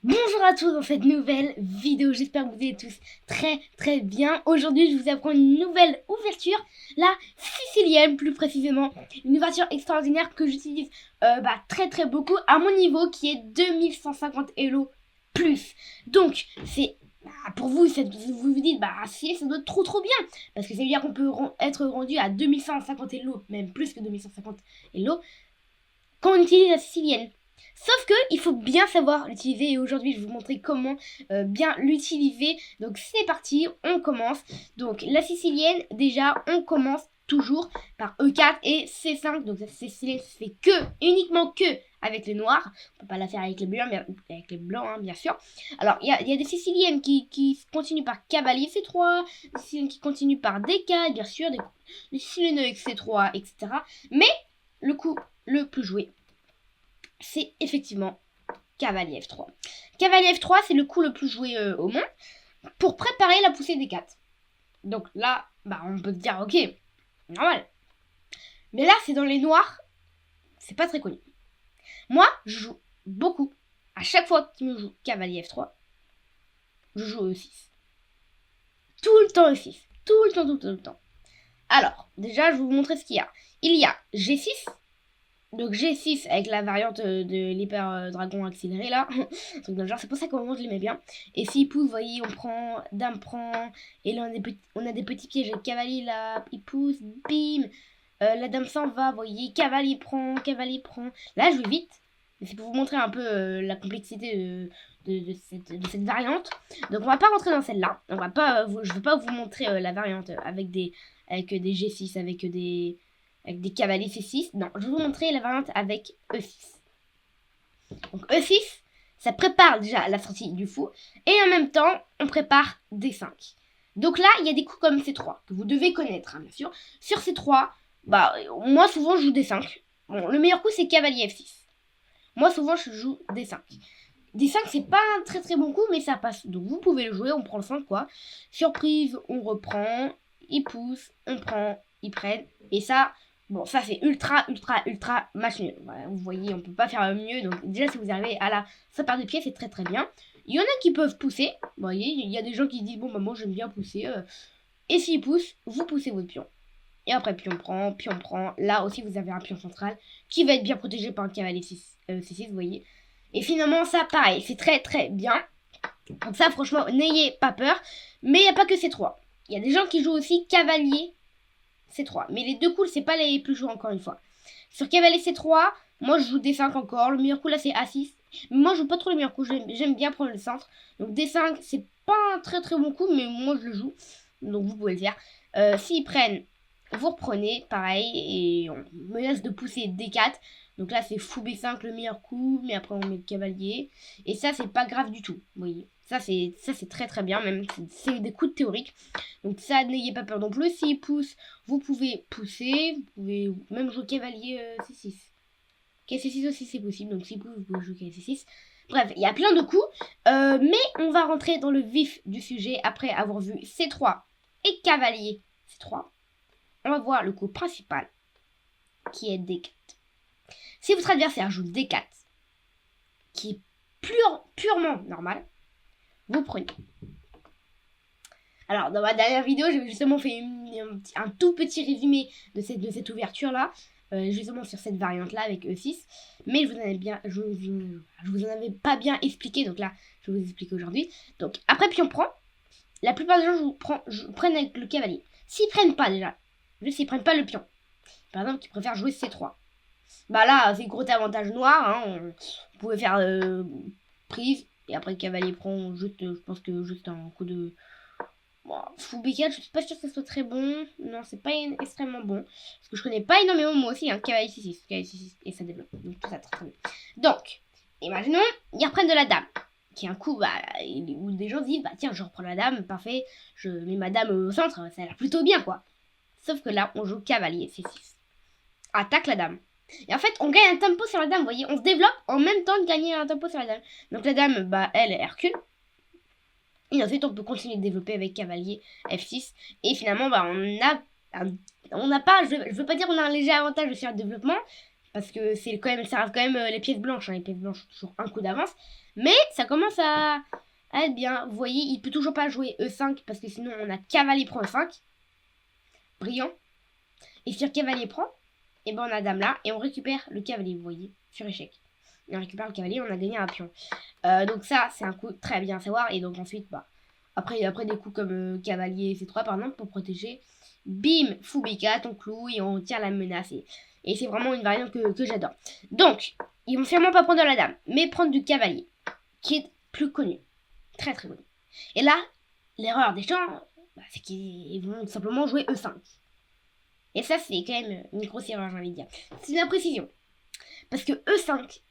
Bonjour à tous dans cette nouvelle vidéo, j'espère que vous allez tous très bien. Aujourd'hui je vous apprends une nouvelle ouverture, la sicilienne plus précisément. Une ouverture extraordinaire que j'utilise très beaucoup à mon niveau qui est 2150 Elo plus. Donc c'est pour vous, vous vous dites si ça doit être trop bien. Parce que ça veut dire qu'on peut être rendu à 2150 Elo, même plus que 2150 Elo, quand on utilise la sicilienne. Sauf que il faut bien savoir l'utiliser et aujourd'hui je vais vous montrer comment bien l'utiliser. Donc c'est parti, on commence. Donc la sicilienne, déjà on commence toujours par E4 et C5. Donc la sicilienne se fait uniquement que avec les noirs. On peut pas la faire avec les blancs, bien sûr. Alors il y a des siciliennes qui continuent par cavalier C3, des siciliennes qui continuent par D4, bien sûr, des siciliennes avec C3, etc. Mais le coup le plus joué, c'est effectivement cavalier F3. Cavalier F3, c'est le coup le plus joué au monde pour préparer la poussée des 4. Donc là, on peut se dire, ok, normal. Mais là, c'est dans les noirs, c'est pas très connu. Moi, je joue beaucoup. À chaque fois qu'il me joue cavalier F3, je joue E6. Tout le temps E6. Tout le temps. Alors, déjà, je vais vous montrer ce qu'il y a. Il y a G6. Donc G6 avec la variante de l'hyper dragon accéléré là. Donc dans le genre, c'est pour ça qu'au moment je l'aimais bien. Et s'il pousse, vous voyez, on prend, dame prend. Et là on a des petits pièges avec cavalier là. Il pousse, bim. La dame s'en va, vous voyez, cavalier prend. Là je vais vite. C'est pour vous montrer un peu la complexité de cette variante. Donc on va pas rentrer dans celle-là. Je vais pas vous montrer la variante avec des G6, avec des cavaliers C6. Non, je vais vous montrer la variante avec E6. Donc E6, ça prépare déjà la sortie du fou. Et en même temps, on prépare D5. Donc là, il y a des coups comme C3, que vous devez connaître, bien sûr. Sur C3, moi souvent je joue D5. Bon, le meilleur coup c'est cavalier F6. Moi souvent je joue D5. D5 c'est pas un très bon coup, mais ça passe. Donc vous pouvez le jouer, on prend le 5 quoi. Surprise, on reprend, il pousse, on prend, ils prennent. Et ça... Bon, ça c'est ultra match nul. Voilà, vous voyez, on peut pas faire mieux. Donc déjà, si vous arrivez à sa paire de pieds, c'est très bien. Il y en a qui peuvent pousser. Vous voyez, il y a des gens qui disent, bon, moi j'aime bien pousser. Et s'ils poussent, vous poussez votre pion. Et après, pion prend. Là aussi, vous avez un pion central qui va être bien protégé par un cavalier C6, vous voyez. Et finalement, ça, pareil, c'est très bien. Donc ça, franchement, n'ayez pas peur. Mais il n'y a pas que C3. Il y a des gens qui jouent aussi cavalier C3. Mais les deux coups, c'est pas les plus joués encore une fois. Sur cavalier C3, moi je joue D5 encore. Le meilleur coup là c'est A6. Mais moi je joue pas trop le meilleur coup. J'aime bien prendre le centre. Donc D5, c'est pas un très bon coup, mais moi je le joue. Donc vous pouvez le faire. S'ils prennent, vous reprenez, pareil. Et on menace de pousser D4. Donc là c'est fou B5 le meilleur coup. Mais après on met le cavalier. Et ça c'est pas grave du tout. Vous voyez. Ça c'est très bien. Même c'est des coups de théorique. Donc ça, n'ayez pas peur non plus. S'il pousse, vous pouvez pousser. Vous pouvez même jouer cavalier C6. Ok, C6 aussi c'est possible. Donc s'il pousse, vous pouvez jouer C6. Bref, il y a plein de coups. Mais on va rentrer dans le vif du sujet après avoir vu C3 et cavalier C3. On va voir le coup principal qui est D4. Si votre adversaire joue D4, qui est purement normal, vous prenez. Alors, dans ma dernière vidéo, j'ai justement fait un tout petit résumé de cette ouverture-là, justement sur cette variante-là avec E6. Mais je vous en avais pas bien expliqué, donc là, je vais vous expliquer aujourd'hui. Donc, après pion prend, la plupart des gens prennent avec le cavalier. S'ils prennent pas déjà, juste s'ils prennent pas le pion, par exemple, ils préfèrent jouer C3. Là, c'est gros avantage noir, hein, vous pouvez faire prise, et après le cavalier prend, juste, je pense que juste un coup de... Fou B4, je suis pas sûre que ce soit très bon. Non, c'est pas extrêmement bon. Parce que je connais pas énormément moi aussi, cavalier C6, et ça développe. Donc tout ça très bien. Donc, imaginons, ils reprennent de la dame. Qui est un coup, où des gens se disent, tiens, je reprends la dame, parfait, je mets ma dame au centre, ça a l'air plutôt bien, quoi. Sauf que là, on joue cavalier C6. Attaque la dame. Et en fait, on gagne un tempo sur la dame, vous voyez. On se développe en même temps de gagner un tempo sur la dame. Donc la dame, elle recule. Et ensuite, on peut continuer de développer avec cavalier F6. Et finalement, on n'a pas, je veux pas dire qu'on a un léger avantage sur le développement, Parce que ça reste quand même les pièces blanches. Hein. Les pièces blanches ont toujours un coup d'avance. Mais ça commence à être bien. Vous voyez, il peut toujours pas jouer E5 parce que sinon on a cavalier prend E5. Brillant. Et sur cavalier prend, et ben on a dame là et on récupère le cavalier, vous voyez, sur échec. Et on récupère le cavalier, on a gagné un pion. Donc ça, c'est un coup très bien à savoir. Et donc ensuite, après des coups comme cavalier C3 par exemple, pour protéger, bim, fou B4, on cloue et on tire la menace. Et c'est vraiment une variante que j'adore. Donc, ils vont sûrement pas prendre de la dame, mais prendre du cavalier, qui est plus connu. Très très connu. Et là, l'erreur des gens, c'est qu'ils vont simplement jouer E5. Et ça, c'est quand même une grosse erreur, j'ai envie de dire. C'est une imprécision. Parce que E5,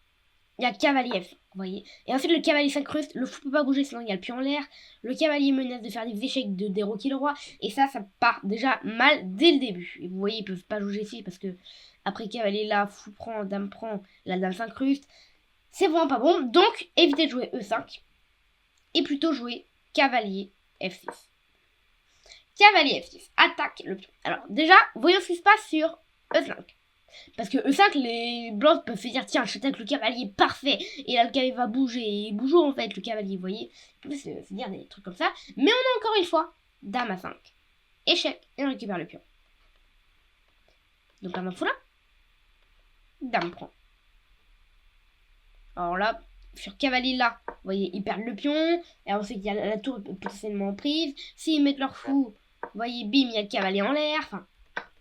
il y a cavalier F, vous voyez. Et ensuite, le cavalier s'incruste, le fou peut pas bouger, sinon il y a le pion en l'air. Le cavalier menace de faire des échecs, de déroquer le roi. Et ça part déjà mal dès le début. Et vous voyez, ils peuvent pas bouger ici parce que après cavalier là, fou prend, la dame s'incruste. C'est vraiment pas bon. Donc, évitez de jouer E5. Et plutôt jouer cavalier F6. Cavalier F6, attaque le pion. Alors déjà, voyons ce qui se passe sur E5. Parce que E5, les blancs peuvent se dire tiens, j'attaque le cavalier, parfait. Et là, le cavalier va bouger. Et il bouge en fait, le cavalier, vous voyez. Ils peuvent se dire des trucs comme ça. Mais on a encore une fois dame à 5. Échec, et on récupère le pion. Donc un info là. Dame prend. Alors là, sur cavalier là, vous voyez, ils perdent le pion. Et ensuite, il y a la tour potentiellement prise. S'ils mettent leur fou, vous voyez, bim, il y a le cavalier en l'air. Enfin,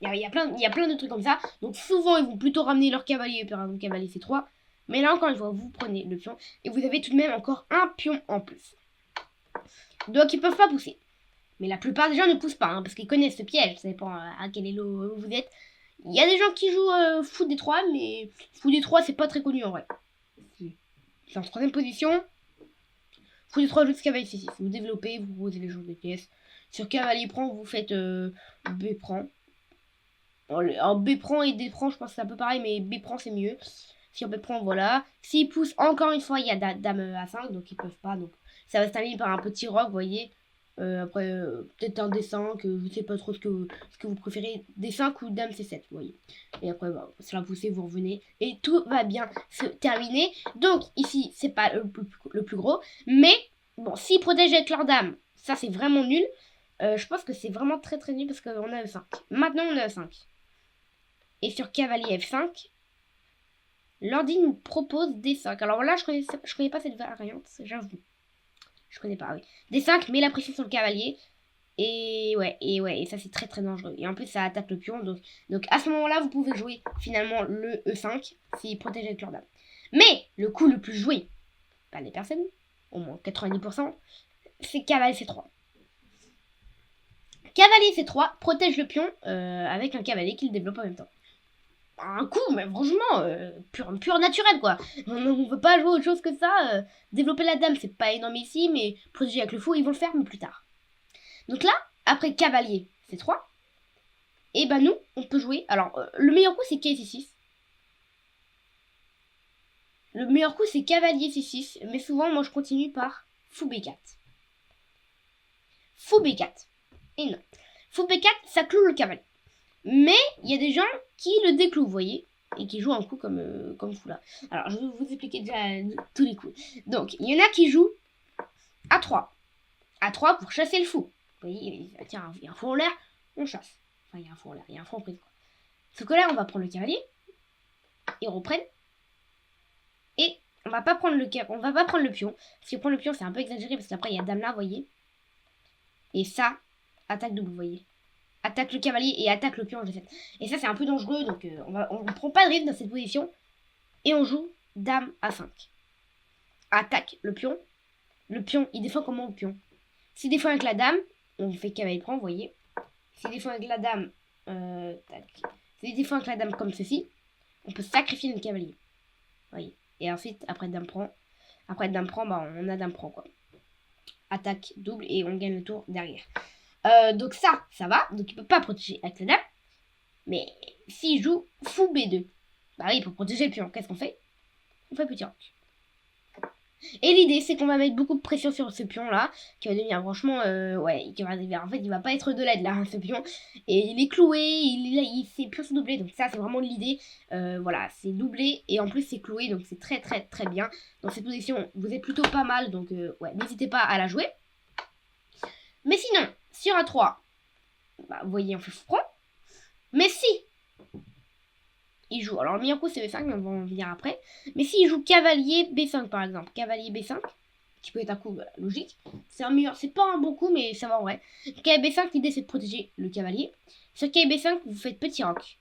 il y a plein de trucs comme ça. Donc souvent, ils vont plutôt ramener leur cavalier, par exemple, cavalier C3. Mais là, encore une fois, vous prenez le pion. Et vous avez tout de même encore un pion en plus. Donc, ils peuvent pas pousser. Mais la plupart des gens ne poussent pas, hein, parce qu'ils connaissent ce piège. Ça dépend à quel elo vous êtes. Il y a des gens qui jouent fou D3, mais fou D3, c'est pas très connu en vrai. C'est en troisième position. Fou D3 jusqu'à cavalier C6. Vous développez, vous posez les jours des pièces. Sur cavalier prend, vous faites B prend. En B prend et D prend, je pense que c'est un peu pareil, mais B prend c'est mieux. Si on B prend, voilà. S'ils poussent, encore une fois, il y a dame A5, donc ils peuvent pas. Donc ça va se terminer par un petit roc, vous voyez. Après, peut-être un D5, je sais pas trop ce que vous préférez. D5 ou dame C7, vous voyez. Et après, c'est la poussée, vous revenez. Et tout va bien se terminer. Donc ici, c'est pas le plus gros. Mais, bon, s'ils protègent avec leur dame, ça c'est vraiment nul. Je pense que c'est vraiment très très nul parce qu'on a E5. Maintenant, on a E5. Et sur cavalier F5, l'ordi nous propose D5. Alors là, je connais pas cette variante, j'avoue. Je connais pas, oui. D5, met la pression sur le cavalier. Et ça c'est très très dangereux. Et en plus, ça attaque le pion. Donc à ce moment-là, vous pouvez jouer finalement le E5 s'il protège avec leur dame. Mais le coup le plus joué par les personnes, au moins 90%, c'est cavalier C3. Cavalier C3 protège le pion avec un cavalier qu'il développe en même temps. Un coup, mais franchement, pur naturel quoi. On veut pas jouer autre chose que ça. Développer la dame, c'est pas énorme ici, mais protéger avec le fou, ils vont le faire, mais plus tard. Donc là, après cavalier C3, et ben nous, on peut jouer. Alors, le meilleur coup, c'est C6. Le meilleur coup, c'est cavalier C6, mais souvent, moi, je continue par fou B4. Fou B4. Et non. Fou B4, ça cloue le cavalier. Mais il y a des gens qui le déclouent, vous voyez, et qui jouent un coup comme fou là. Alors, je vais vous expliquer déjà tous les coups. Donc, il y en a qui jouent A3. A3 pour chasser le fou. Vous voyez, tiens, il y a un fou en l'air, on chasse. Enfin, il y a un fou en l'air, il y a un fou en prise. Sauf que là, on va prendre le cavalier, et on reprenne. Et on va pas prendre le pion. Parce que prendre le pion, c'est un peu exagéré, parce qu'après, il y a dame là, vous voyez. Et ça, attaque double, vous voyez. Attaque le cavalier et attaque le pion en G7. Et ça, c'est un peu dangereux, donc on prend pas de risque dans cette position. Et on joue dame A5. Attaque le pion. Le pion, il défend comment le pion? S'il défend avec la dame, on fait cavalier prend, vous voyez. S'il défend avec la dame, s'il défend avec la dame comme ceci, on peut sacrifier notre cavalier. Vous voyez. Et ensuite, après dame prend, on a dame prend, quoi. Attaque double et on gagne le tour derrière. Donc ça va. Donc il peut pas protéger avec la dame. Mais s'il joue fou B2, bah oui, pour protéger le pion, qu'est-ce qu'on fait? On fait petit roc. Et l'idée, c'est qu'on va mettre beaucoup de pression sur ce pion-là, qui va devenir franchement, ouais, en fait, il va pas être de l'aide là, hein, ce pion. Et il est cloué, ses pions sont doublés, donc ça, c'est vraiment l'idée. Voilà, c'est doublé, et en plus, c'est cloué, donc c'est très, très, très bien. Dans cette position, vous êtes plutôt pas mal, donc ouais, n'hésitez pas à la jouer. Mais sinon, sur A3, bah, vous voyez, on fait fou-prend. Mais si il joue, alors le meilleur coup c'est B5, mais on va en venir après. Mais s'il joue cavalier B5 par exemple, cavalier B5, qui peut être un coup logique, c'est un meilleur, c'est pas un bon coup, mais ça va en vrai. Cavalier B5, l'idée c'est de protéger le cavalier. Sur cavalier B5, vous faites petit roc.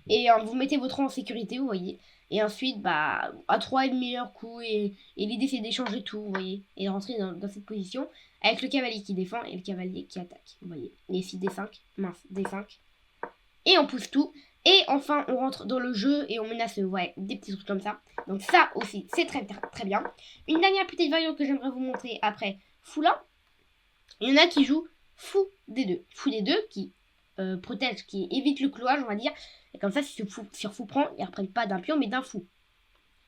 Et vous mettez votre rang en sécurité, vous voyez. Et ensuite, bah, A3 est le meilleur coup, et l'idée c'est d'échanger tout, vous voyez. Et de rentrer dans cette position, avec le cavalier qui défend et le cavalier qui attaque, vous voyez. Et ici D5, mince, D5. Et on pousse tout. Et enfin, on rentre dans le jeu et on menace, ouais, des petits trucs comme ça. Donc ça aussi, c'est très, très, très bien. Une dernière petite variante que j'aimerais vous montrer après fou là. Il y en a qui jouent fou D2. Fou D2 qui protège, qui évite le clouage, on va dire. Et comme ça, si sur fou prend, ils ne reprennent pas d'un pion, mais d'un fou.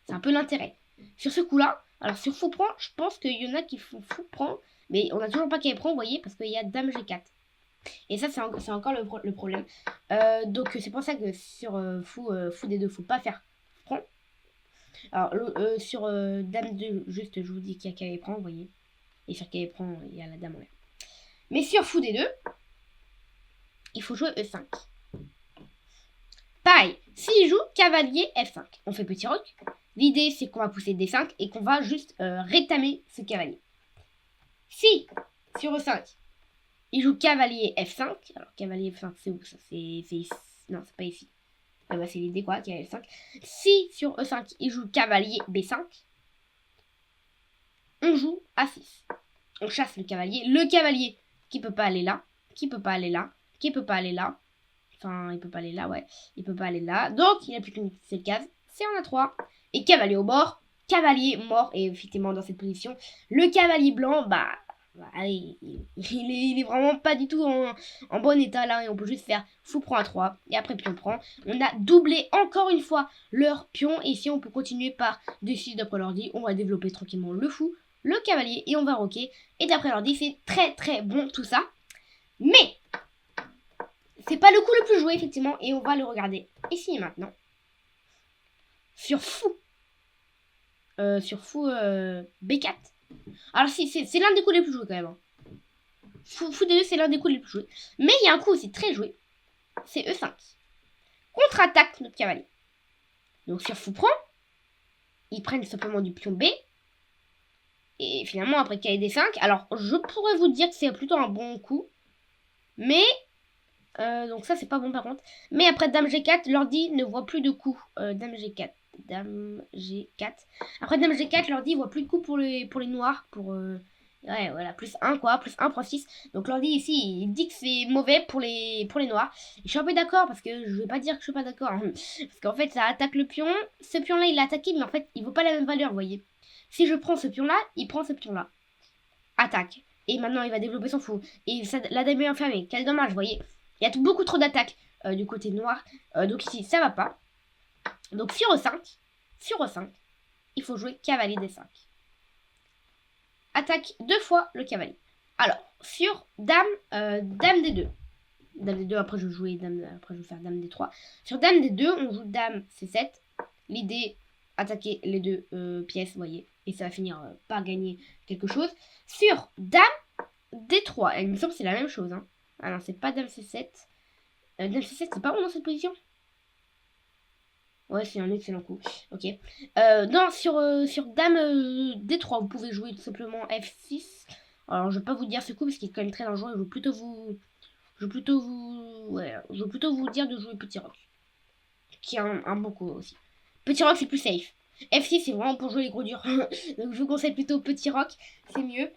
C'est un peu l'intérêt. Sur ce coup-là, alors sur fou prend, je pense qu'il y en a qui font fou prend. Mais on n'a toujours pas qu'elle prend, vous voyez, parce qu'il y a dame G4. Et ça, c'est encore le problème. Donc, c'est pour ça que sur fou D2, faut pas faire prend. Alors, sur dame 2, juste, je vous dis qu'il y a cavalier prend, vous voyez. Et sur cavalier prend, il y a la dame en l'air. Mais sur fou D2, il faut jouer E5. Pareil, s'il joue cavalier F5, on fait petit roc. L'idée, c'est qu'on va pousser D5 et qu'on va juste rétamer ce cavalier. Si, sur E5, il joue cavalier F5. Alors, cavalier F5, c'est où ça? C'est ici. Non, c'est pas ici. Ah bah, c'est l'idée, quoi, cavalier F5. Si, sur E5, il joue cavalier B5, on joue A6. On chasse le cavalier. Le cavalier qui peut pas aller là, qui peut pas aller là, qui peut pas aller là. Enfin, il peut pas aller là, ouais. Il peut pas aller là. Donc, il n'a plus qu'une seule case. C'est en A3. Et cavalier au bord. Cavalier mort. Et effectivement, dans cette position, le cavalier blanc, bah il est vraiment pas du tout en bon état là. Et on peut juste faire fou prend A3. Et après pion prend. On a doublé encore une fois leur pion. Et ici, on peut continuer par D6 d'après l'ordi. On va développer tranquillement le fou, le cavalier. Et on va roquer. Et d'après l'ordi, c'est très très bon tout ça. Mais c'est pas le coup le plus joué, effectivement, et on va le regarder ici maintenant. Sur fou. B4. Alors, si, c'est l'un des coups les plus joués quand même. Hein. Fou D2, c'est l'un des coups les plus joués. Mais il y a un coup aussi très joué. C'est E5. Contre-attaque notre cavalier. Donc, sur fou prend, ils prennent simplement du pion B. Et finalement, après cavalier D5. Alors, je pourrais vous dire que c'est plutôt un bon coup. Mais donc ça c'est pas bon par contre. Mais après dame G4, l'ordi ne voit plus de coups. Dame G4. Dame G4. Après dame G4, l'ordi voit plus de coups pour les noirs. Pour ouais voilà, plus 1 quoi, plus 1 x 6. Donc l'ordi ici il dit que c'est mauvais pour les noirs. Et je suis un peu d'accord parce que je vais pas dire que je suis pas d'accord. Hein. Parce qu'en fait ça attaque le pion. Ce pion là il l'a attaqué mais en fait il vaut pas la même valeur, vous voyez. Si je prends ce pion là, il prend ce pion là. Attaque. Et maintenant il va développer son fou. Et ça, la dame est enfermée. Quel dommage, vous voyez. Il y a beaucoup trop d'attaques du côté noir. Donc ici, ça va pas. Donc sur E5, il faut jouer cavalier D5. Attaque 2 fois le cavalier. Alors, sur dame D2. Dame D2, après je vais jouer après je vais faire dame D3. Sur dame D2, on joue dame C7. L'idée, attaquer les deux pièces, vous voyez. Et ça va finir par gagner quelque chose. Sur dame D3, il me semble que c'est la même chose. Hein. Ah non, c'est pas dame C7. Dame C7, c'est pas bon dans cette position. Ouais, c'est un excellent coup. Ok. Non, sur dame D3, vous pouvez jouer tout simplement F6. Alors, je vais pas vous dire ce coup parce qu'il est quand même très dangereux. Je veux plutôt vous dire de jouer petit roc. Qui est un bon coup aussi. Petit roc, c'est plus safe. F6, c'est vraiment pour jouer les gros durs. Donc, je vous conseille plutôt petit roc. C'est mieux.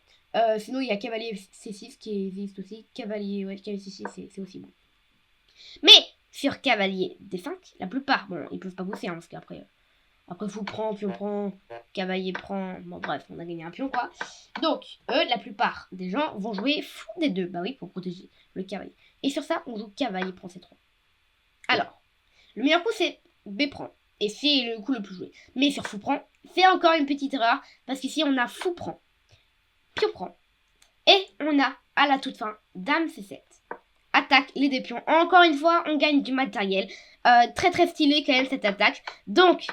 Sinon, il y a cavalier C6 qui existe aussi. Cavalier C6, c'est aussi bon. Mais sur cavalier D5, la plupart, bon, ils peuvent pas bosser, hein, parce qu'après, fou prend, pion prend, cavalier prend, bon bref, on a gagné un pion quoi. Donc, la plupart des gens vont jouer fou D2, bah oui, pour protéger le cavalier. Et sur ça, on joue cavalier prend C3. Alors, le meilleur coup c'est B prend, et c'est le coup le plus joué. Mais sur fou prend, fait encore une petite erreur, parce qu'ici on a fou prend, pion prend, et on a à la toute fin dame C7. Attaque les deux pions. Encore une fois, on gagne du matériel. Très très stylé quand même cette attaque. Donc,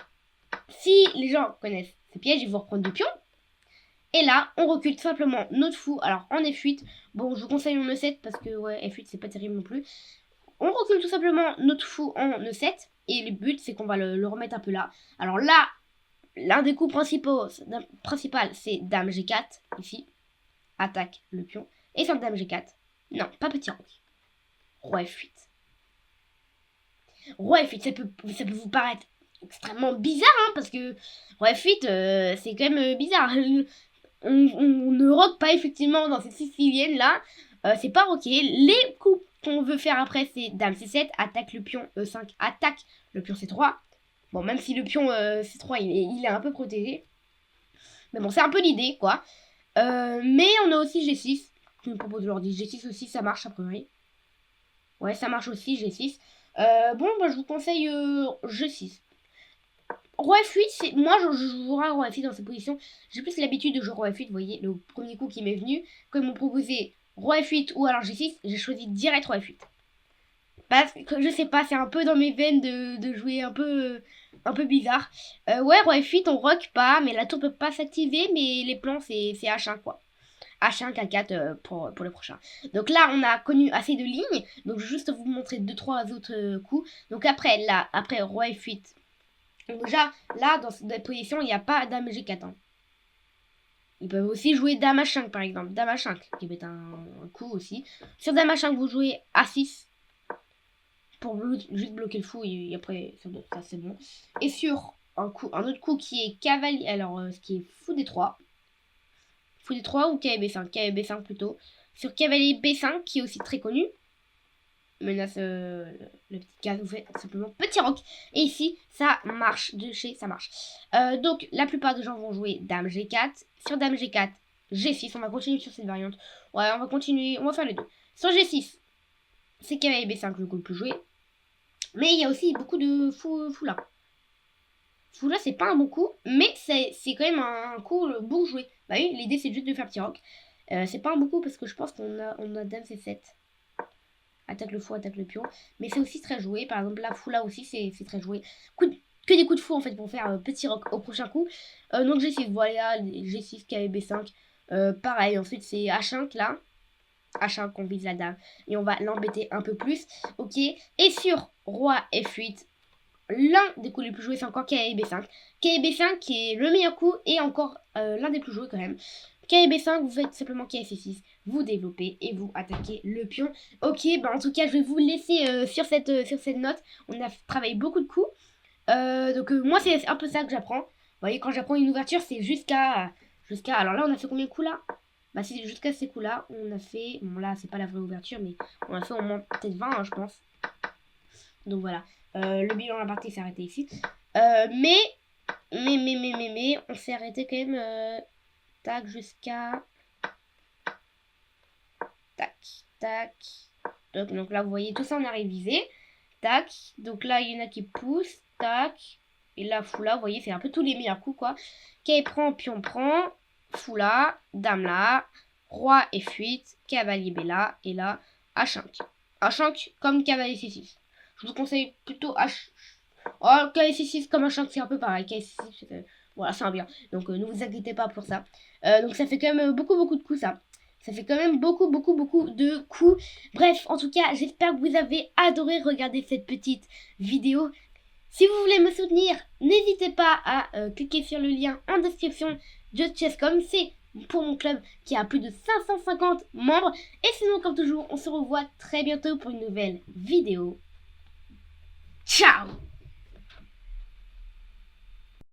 si les gens connaissent ces pièges, ils vont reprendre du pion. Et là, on recule tout simplement notre fou. Alors, en F8, bon, je vous conseille en E7 parce que ouais, F8 c'est pas terrible non plus. On recule tout simplement notre fou en E7. Et le but, c'est qu'on va le remettre un peu là. Alors là, l'un des coups principal, c'est dame G4, ici. Attaque le pion. Et sur dame G4, non, pas petit roc. Roi F8. Roi F8, ça peut vous paraître extrêmement bizarre, hein, parce que Roi F8, c'est quand même bizarre. On ne rock pas effectivement dans cette sicilienne là. C'est pas rocké. Les coups qu'on veut faire après, c'est dame C7, attaque le pion E5, attaque le pion C3. Bon, même si le pion C3 il est un peu protégé. Mais bon, c'est un peu l'idée, quoi. Mais on a aussi G6. Je me propose aujourd'hui. G6 aussi, ça marche a priori. Ouais, ça marche aussi, G6. Bon, bah, je vous conseille G6. Roi F8, moi je jouerai Roi F8 dans cette position. J'ai plus l'habitude de jouer Roi F8, vous voyez, le premier coup qui m'est venu. Quand ils m'ont proposé Roi F8 ou alors G6, j'ai choisi direct Roi F8. Parce que je sais pas, c'est un peu dans mes veines de jouer un peu bizarre. Ouais, Roi F8, on rock pas, mais la tour peut pas s'activer, mais les plans c'est H1 quoi. H1, K4 pour le prochain. Donc là, on a connu assez de lignes. Donc je vais juste vous montrer 2-3 autres coups. Donc après Roi F8. Donc déjà, là, dans cette position, il n'y a pas dame G4. Hein. Ils peuvent aussi jouer dame H5, par exemple. Dame H5, qui peut être un coup aussi. Sur dame H5, vous jouez A6. Pour juste bloquer le fou, et après, ça c'est bon. Et sur un autre coup qui est cavalier, alors ce qui est fou D3. Fou D3 ou cavalier B5, cavalier B5 plutôt. Sur cavalier B5, qui est aussi très connu. Menace le petit gaz, vous faites simplement petit roc. Et ici, ça marche, de chez ça marche. Donc, la plupart des gens vont jouer dame G4. Sur dame G4, G6. On va continuer sur cette variante. Ouais, on va continuer, on va faire les deux. Sur G6, c'est cavalier B5 le coup le plus joué. Mais il y a aussi beaucoup de fou là. Fou là, c'est pas un bon coup, mais c'est quand même un coup beaucoup joué. Bah oui, l'idée c'est juste de faire petit roc. C'est pas un bon coup parce que je pense qu'on a dame C7. Attaque le fou, attaque le pion. Mais c'est aussi très joué. Par exemple, la fou là aussi, c'est très joué. Que des coups de fou en fait pour faire petit roc au prochain coup. Donc G6, voilà, G6, KB 5. Pareil, ensuite c'est H5 là. H1 qu'on vise la dame. Et on va l'embêter un peu plus. Ok. Et sur Roi F8, l'un des coups les plus joués, c'est encore KB5. KB5 qui est le meilleur coup et encore l'un des plus joués quand même. KB5, vous faites simplement KC6, vous développez et vous attaquez le pion. Ok, bah en tout cas, je vais vous laisser sur cette note. On a travaillé beaucoup de coups. Donc moi, c'est un peu ça que j'apprends. Vous voyez, quand j'apprends une ouverture, c'est jusqu'à... Alors là, on a fait combien de coups là? Bah c'est jusqu'à ces coups là. On a fait... Bon là, c'est pas la vraie ouverture, mais on a fait au moins peut-être 20, hein, je pense. Donc voilà. Le bilan de la partie s'est arrêté ici. Mais, on s'est arrêté quand même... Tac, jusqu'à... Tac. Donc là, vous voyez, tout ça, on a révisé. Tac. Donc là, il y en a qui poussent. Tac. Et là, fou là, vous voyez, c'est un peu tous les meilleurs coups, quoi. K prend, pion prend. Fou là. Dame là. Roi F8. Cavalier B là. Et là, H5. H5 comme cavalier C6. Je vous conseille plutôt H... Oh, cavalier C6 comme H5, c'est un peu pareil. Cavalier C6, voilà, c'est un bien. Donc ne vous inquiétez pas pour ça. Donc ça fait quand même beaucoup de coups ça. Ça fait quand même beaucoup de coups. Bref, en tout cas, j'espère que vous avez adoré regarder cette petite vidéo. Si vous voulez me soutenir, n'hésitez pas à cliquer sur le lien en description. JustChessCom, c'est pour mon club qui a plus de 550 membres. Et sinon, comme toujours, on se revoit très bientôt pour une nouvelle vidéo. Ciao!